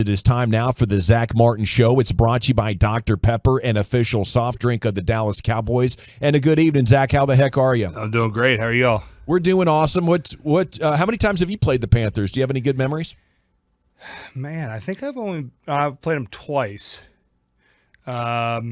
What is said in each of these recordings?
It is time now for the Zack Martin Show. It's brought to you by Dr. Pepper, an official soft drink of the Dallas Cowboys. And a good evening, Zach. How the heck are you? I'm doing great. How are y'all? We're doing awesome. How many times have you played the Panthers? Do you have any good memories? Man, I think I've played them twice. Not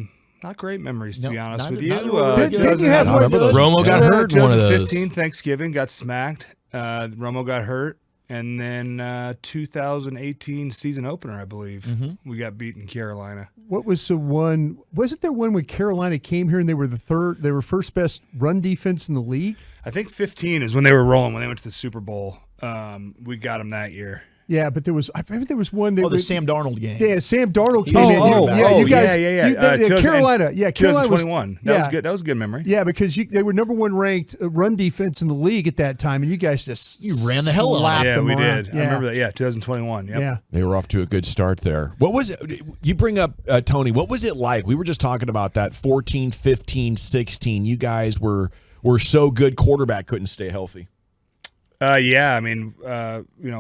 great memories, to be honest with you. Didn't you have one? Romo got hurt in one of those. 2015 Thanksgiving, got smacked. Romo got hurt. And then 2018 season opener, I believe, we got beat in Carolina. What was the one? Wasn't there one when Carolina came here and they were they were first best run defense in the league? I think 15 is when they were rolling, when they went to the Super Bowl. We got them that year. Yeah, but I remember there was one. The Sam Darnold game. Yeah, Sam Darnold came in. You guys. Carolina. Yeah, Carolina was 2021. That was good. That was a good memory. Yeah, because they were number one ranked run defense in the league at that time, and you guys just ran the hell out. Yeah, we around. did. I remember that. Yeah, 2021. Yep. Yeah, they were off to a good start there. What was it? You bring up Tony. What was it like? We were just talking about that 14, 15, 16. You guys were so good. Quarterback couldn't stay healthy. Yeah, I mean,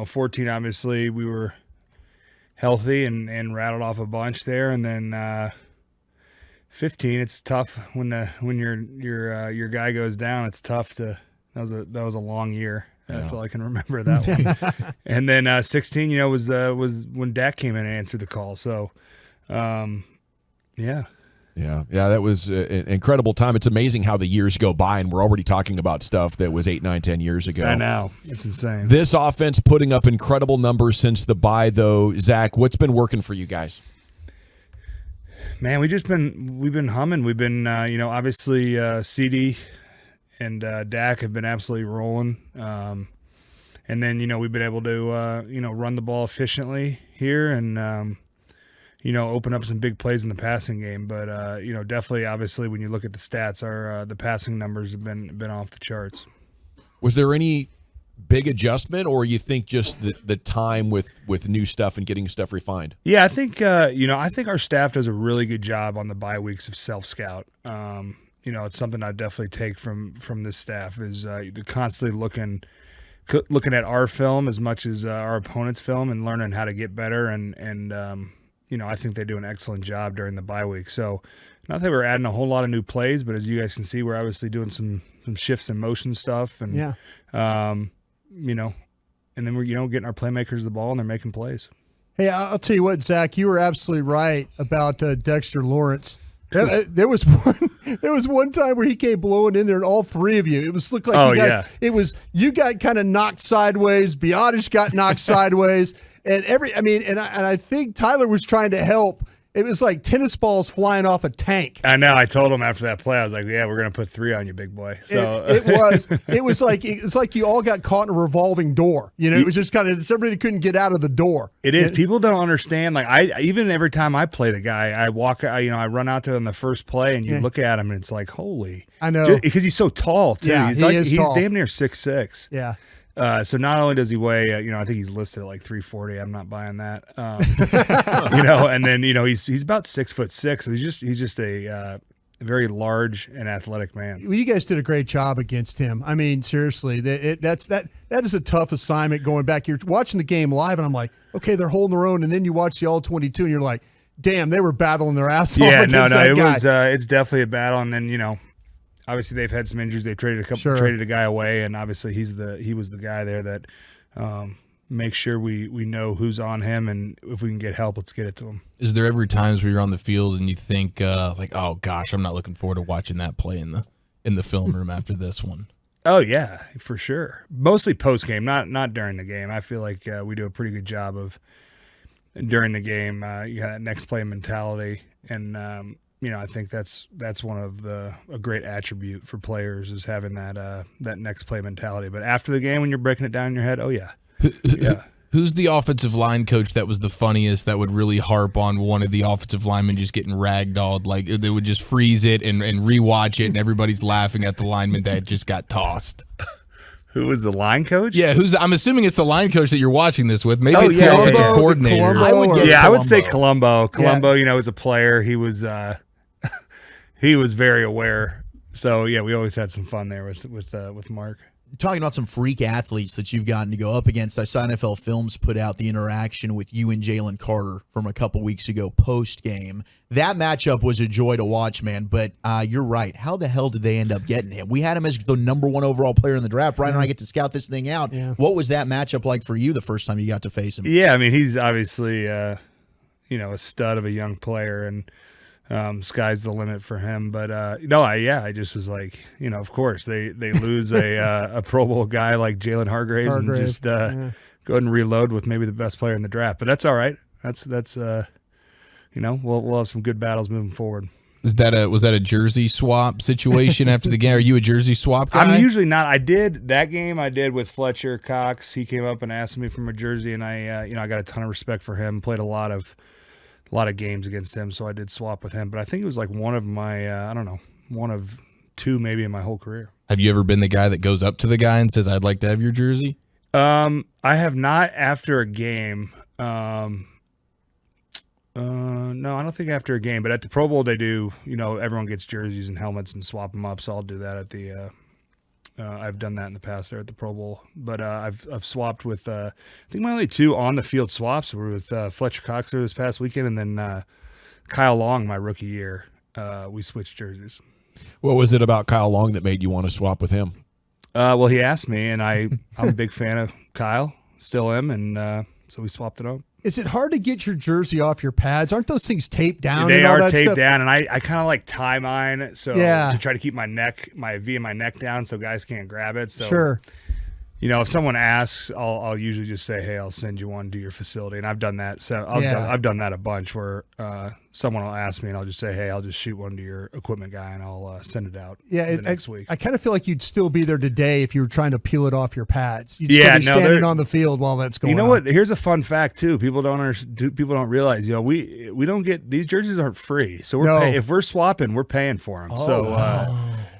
14, obviously, we were healthy and rattled off a bunch there. And then 15, it's tough when your guy goes down. It's tough to – that was a long year. That's all I can remember that one. And then 16, was when Dak came in and answered the call. So, yeah. Yeah, that was an incredible time. It's amazing how the years go by, and we're already talking about stuff that was 8, 9, 10 years ago. I know. It's insane. This offense putting up incredible numbers since the bye, though. Zach, what's been working for you guys? Man, we've been humming. We've been, obviously CD and Dak have been absolutely rolling. And then, we've been able to, run the ball efficiently here and, open up some big plays in the passing game. But, definitely, obviously, when you look at the stats, the passing numbers have been off the charts. Was there any big adjustment, or you think just the time with new stuff and getting stuff refined? Yeah, I think, I think our staff does a really good job on the bye weeks of self-scout. It's something I definitely take from this staff is they're constantly looking at our film as much as our opponent's film and learning how to get better and I think they do an excellent job during the bye week. So not that we're adding a whole lot of new plays, but as you guys can see, we're obviously doing some shifts in motion stuff and, and then we're, getting our playmakers the ball and they're making plays. Hey, I'll tell you what, Zach, you were absolutely right about Dexter Lawrence. There was one time where he came blowing in there, and all three of you. It looked like you guys. Yeah. It was you got kind of knocked sideways. Biotish got knocked sideways, and I think Tyler was trying to help. It was like tennis balls flying off a tank. I know. I told him after that play, I was like, "Yeah, we're gonna put 3 on you, big boy." So it was like you all got caught in a revolving door. It was just kind of somebody couldn't get out of the door. It is. People don't understand. Like even every time I play the guy, I run out there on the first play, and you look at him, and it's like, holy. I know, because he's so tall too. Yeah, he's tall. Damn near 6'6". Yeah. So not only does he weigh, I think he's listed at like 340. I'm not buying that. And then he's about 6'6". So he's just a very large and athletic man. Well, you guys did a great job against him. I mean, seriously, that is a tough assignment going back. You're watching the game live, and I'm like, okay, they're holding their own, and then you watch the All-22, and you're like, damn, they were battling their ass off against that guy. It's definitely a battle, and then obviously they've had some injuries. They've traded a guy away, and obviously he was the guy there that makes sure we know who's on him, and if we can get help, let's get it to him. Is there ever times where you're on the field and you think oh gosh, I'm not looking forward to watching that play in the film room after this one? Oh yeah, for sure. Mostly post game, not during the game. I feel like we do a pretty good job of during the game. You got that next play mentality, and I think that's one of a great attribute for players is having that next play mentality. But after the game, when you're breaking it down in your head, oh yeah, yeah. Who's the offensive line coach that was the funniest that would really harp on one of the offensive linemen just getting ragdolled? Like they would just freeze it and rewatch it, and everybody's laughing at the lineman that just got tossed. Who was the line coach? Yeah, I'm assuming it's the line coach that you're watching this with. Maybe it's the offensive coordinator. I would say Colombo. Colombo, is a player. He was very aware. So yeah, we always had some fun there with Mark. talking about some freak athletes that you've gotten to go up against. I saw NFL Films put out the interaction with you and Jalen Carter from a couple weeks ago post game. That matchup was a joy to watch, man. But you're right. How the hell did they end up getting him? We had him as the number 1 overall player in the draft. Ryan and I get to scout this thing out. Yeah. What was that matchup like for you the first time you got to face him? Yeah, I mean, he's obviously a stud of a young player, and sky's the limit for him. But I just was like, of course they lose a Pro Bowl guy like Jalen Hargrave and just go ahead and reload with maybe the best player in the draft. But that's all right. That's we'll have some good battles moving forward. Was that a jersey swap situation after the game? Are you a jersey swap guy? I'm usually not. I did that game. I did with Fletcher Cox. He came up and asked me for my jersey, and I got a ton of respect for him. Played a lot of games against him, so I did swap with him. But I think it was like one of my, one of 2 maybe in my whole career. Have you ever been the guy that goes up to the guy and says, "I'd like to have your jersey"? I have not after a game. No, I don't think after a game. But at the Pro Bowl, they do. Everyone gets jerseys and helmets and swap them up. So I'll do that at the. I've done that in the past there at the Pro Bowl, but I've swapped with I think my only 2 on the field swaps were with Fletcher Cox this past weekend, and then Kyle Long my rookie year. We switched jerseys. What was it about Kyle Long that made you want to swap with him? Well, he asked me, and I'm a big fan of Kyle, still am, and so we swapped it up. Is it hard to get your jersey off your pads? Aren't those things taped down? They and all are that taped stuff? down, and I kind of like tie mine to try to keep my V and my neck down so guys can't grab it. So, sure. If someone asks, I'll usually just say, "Hey, I'll send you one to your facility," and I've done that. So I've done that a bunch where someone will ask me, and I'll just say, "Hey, I'll just shoot one to your equipment guy, and I'll send it out." Next week. I kind of feel like you'd still be there today if you were trying to peel it off your pads. You'd still be standing on the field while that's going on. You know what? Here's a fun fact too. People don't realize. We don't get these jerseys aren't free. So if we're swapping, we're paying for them.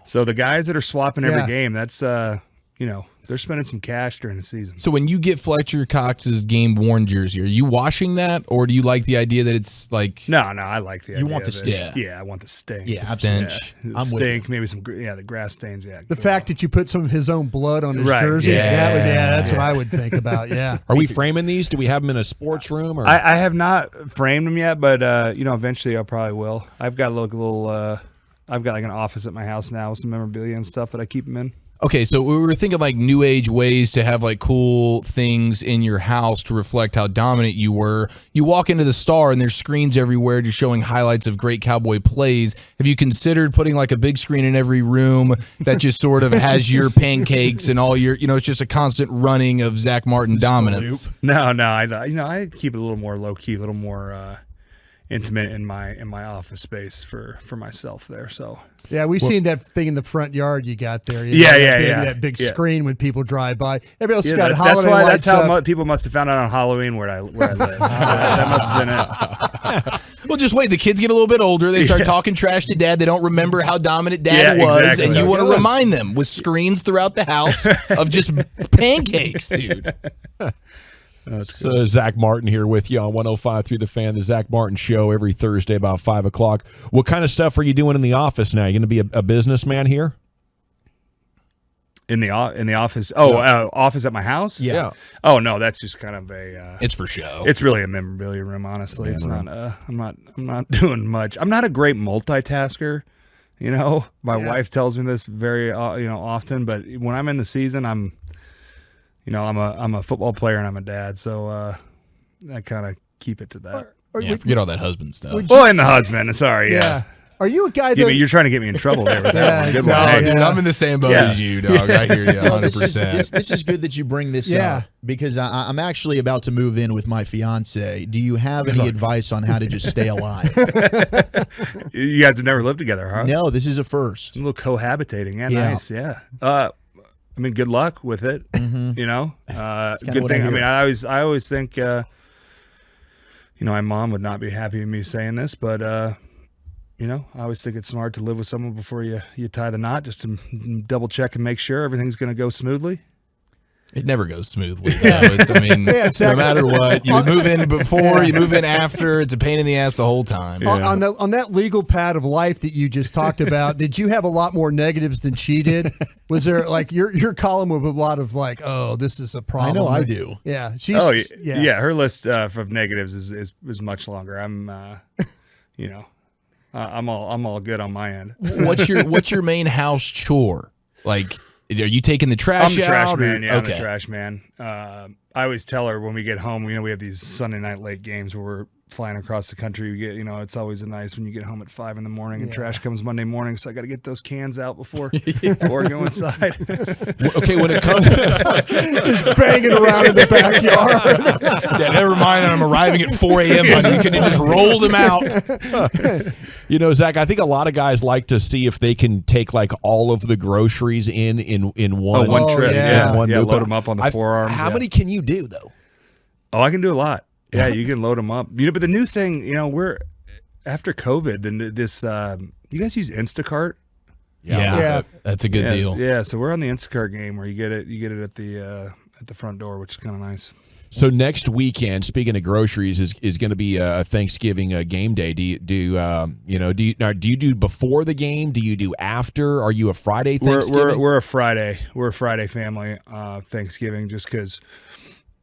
So the guys that are swapping every game, that's they're spending some cash during the season. So when you get Fletcher Cox's game-worn jersey, are you washing that, or do you like the idea that it's like... No, I like the idea. You want the stink. Yeah, I want the stink. Yeah, the stench. I'm stink, maybe some, the grass stains, The fact that you put some of his own blood on his jersey, that's what I would think about, yeah. Are we framing these? Do we have them in a sports room? Or? I have not framed them yet, but, eventually I probably will. I've got I've got like an office at my house now with some memorabilia and stuff that I keep them in. Okay, so we were thinking like new age ways to have like cool things in your house to reflect how dominant you were. You walk into the Star and there's screens everywhere just showing highlights of great Cowboy plays. Have you considered putting like a big screen in every room that just sort of has your pancakes and all your, it's just a constant running of Zack Martin dominance? No, I keep it a little more low key, a little more intimate in my office space for myself there. So yeah, we've seen that thing in the front yard you got there. That big screen when people drive by. Everybody else got holiday lights. That's how people must have found out on Halloween where I live. That must have been it. Well, just wait. The kids get a little bit older. They start talking trash to Dad. They don't remember how dominant Dad was, exactly. And you want to remind them with screens throughout the house of just pancakes, dude. So Zack Martin here with you on 105.3 The Fan, the Zack Martin Show every Thursday about 5 o'clock. What kind of stuff are you doing in the office now? You going to be a businessman here? In the office? Office at my house? Yeah. Oh no, that's just kind of a. It's for show. It's really a memorabilia room, honestly. It's not. I'm not doing much. I'm not a great multitasker. My wife tells me this very often, but when I'm in the season, I'm a football player and I'm a dad, so I kind of keep it to that. Forget all that husband stuff. And the husband. Sorry, yeah. Are you a guy that you're trying to get me in trouble there with that? Good one. Dude, I'm in the same boat as you, dog. I hear you 100%. This is good that you bring this up because I'm actually about to move in with my fiance. Do you have any advice on how to just stay alive? You guys have never lived together, huh? No, this is a first. A little cohabiting. Yeah, nice. Yeah. Good luck with it. Mm-hmm. Good thing. I always think, my mom would not be happy with me saying this, but I always think it's smart to live with someone before you tie the knot, just to double check and make sure everything's going to go smoothly. It never goes smoothly. It's, I mean, no matter what, you move in before, you move in after. It's a pain in the ass the whole time. Yeah. On that legal pad of life that you just talked about, did you have a lot more negatives than she did? Was there like your column with a lot of like, oh, this is a problem? I know I do. Yeah. Yeah. Her list of negatives is much longer. I'm, I'm all good on my end. What's your main house chore? Like, are you taking the trash out? I'm the trash man. Yeah, okay. I'm the trash man. I always tell her when we get home, we have these Sunday night late games where we're flying across the country. We get, it's always nice when you get home at 5 a.m. and trash comes Monday morning. So I got to get those cans out before I go inside. Okay, when it comes, just banging around in the backyard. Yeah, never mind that I'm arriving at 4 a.m. honey. You could have just rolled them out. Zach, I think a lot of guys like to see if they can take like all of the groceries in one, one trip. One load them up on the forearms. How many can you do though? Oh, I can do a lot. Yeah, you can load them up. But the new thing, we're after COVID. Then this, you guys use Instacart? Yeah. That's a good deal. Yeah, so we're on the Instacart game where you get it at the front door, which is kind of nice. So next weekend, speaking of groceries, is going to be a Thanksgiving game day. Do you do before the game? Do you do after? Are you a Friday Thanksgiving? We're a Friday. We're a Friday family Thanksgiving, just because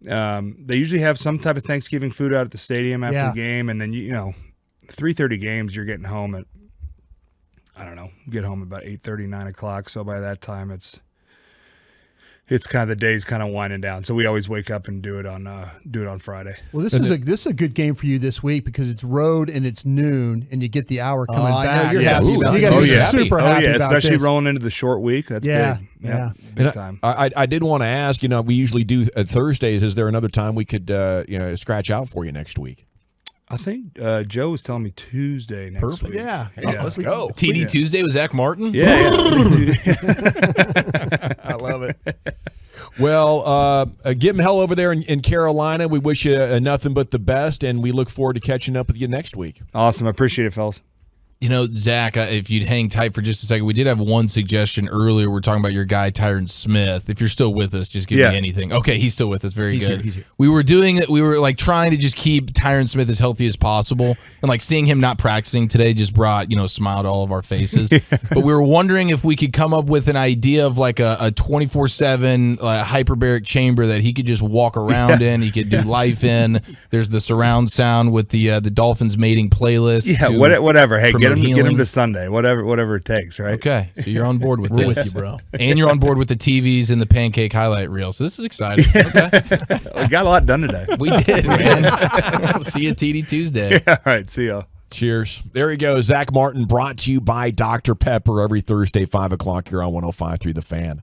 they usually have some type of Thanksgiving food out at the stadium after the game, and then 3:30 games. You're getting home at get home about 8:30, 9 o'clock. So by that time, it's kind of the day's kind of winding down. So we always wake up and do it on Friday. Well, this is a good game for you this week because it's road and it's noon and you get the hour coming back. I know you're happy about You got to be yeah. super happy about especially this. rolling into the short week. That's big. Yeah. Big time. I did want to ask. We usually do Thursdays. Is there another time we could scratch out for you next week? I think Joe was telling me Tuesday next week. Yeah. Let's go. TD Tuesday with Zack Martin? Yeah. I love it. Well, give him hell over there in Carolina. We wish you nothing but the best, and we look forward to catching up with you next week. Awesome. I appreciate it, fellas. Zach, if you'd hang tight for just a second, we did have one suggestion earlier. We're talking about your guy, Tyron Smith. If you're still with us, just give me anything. Okay, he's still with us. Very good. He's here. We were doing it. We were trying to just keep Tyron Smith as healthy as possible. And seeing him not practicing today just brought, a smile to all of our faces. But we were wondering if we could come up with an idea of a 24/7 hyperbaric chamber that he could just walk around in. He could do life in. There's the surround sound with the Dolphins mating playlist. Yeah, whatever. Hey, get him to Sunday. Whatever it takes, right? Okay, so you're on board with We're this. with you, bro. And you're on board with the TVs and the pancake highlight reel. So this is exciting. Okay. We got a lot done today. We did, man. See you TD Tuesday. All right, see y'all. Cheers. There he goes. Zack Martin, brought to you by Dr. Pepper every Thursday, 5 o'clock here on 105.3 The Fan.